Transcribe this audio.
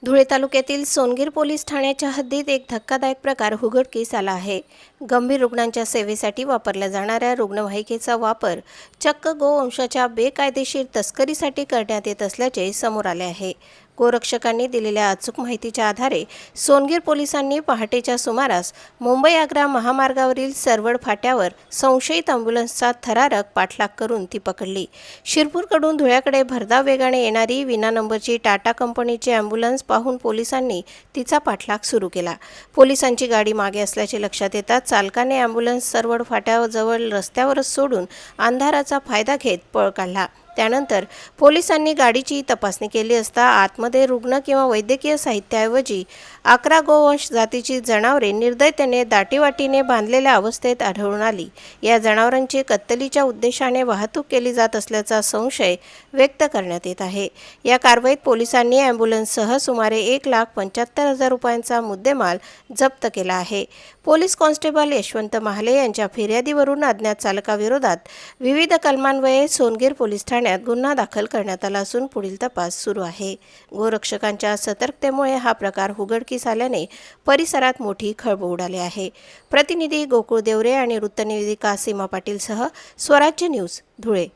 धुळे तालुक्यातील सोनगीर पोलीस ठाण्याच्या हद्दीत एक धक्कादायक प्रकार उघडकीस आला आहे। गंभीर रुग्णांच्या सेवेसाठी वापरल्या जाणाऱ्या रुग्णवाहिकेचा वापर चक्क गोवंशाच्या बेकायदेशीर तस्करीसाठी करण्यात येत असल्याचे समोर आले आहे। गोरक्षकांनी दिलेल्या अचूक माहितीच्या आधारे सोनगीर पोलिसांनी पहाटेच्या सुमारास मुंबई-आग्रा महामार्गावरील सरवड फाट्यावर संशयित अँब्युलन्सचा थरारक पाठलाग करून ती पकडली। शिरपूरकडून धुळ्याकडे भरधाव वेगाने येणारी विना नंबरची टाटा कंपनीची अँब्युलन्स पाहून पोलिसांनी तिचा पाठलाग सुरू केला। पोलिसांची गाडी मागे असल्याचे लक्षात येताच चालकाने अँब्युलन्स सरवड फाट्याजवळ रस्त्यावरच सोडून अंधाराचा फायदा घेत पळ काढला। त्यानंतर पोलिसांनी गाडीची तपासणी केली असता आतमध्ये रुग्ण किंवा वैद्यकीय साहित्याऐवजी 11 गोवंश जातीची जनावरे निर्दयतेने दाटीवाटीने बांधलेल्या अवस्थेत आढळून आली। या जनावरांची कत्तलीच्या उद्देशाने वाहतूक केली जात असल्याचा संशय व्यक्त करण्यात येत आहे। या कारवाईत पोलिसांनी अँब्युलन्ससह सुमारे 1,75,000 रुपयांचा मुद्देमाल जप्त केला आहे। पोलीस कॉन्स्टेबल यशवंत महाले यांच्या फिर्यादीवरून अज्ञात चालकाविरोधात विविध कलमान्वये सोनगीर पोलीस ठाण्यात गुन्हा दाखल करण्यात आला असून पुढील तपास सुरू आहे। गोरक्षकांच्या सतर्कतेमुळे हा प्रकार उघडकीस आल्याने परिसरात मोठी खळबळ उडाली आहे। प्रतिनिधी गोकुळ देवरे आणि वृत्तनिवेदिका सीमा पाटीलसह स्वराज्य न्यूज धुळे।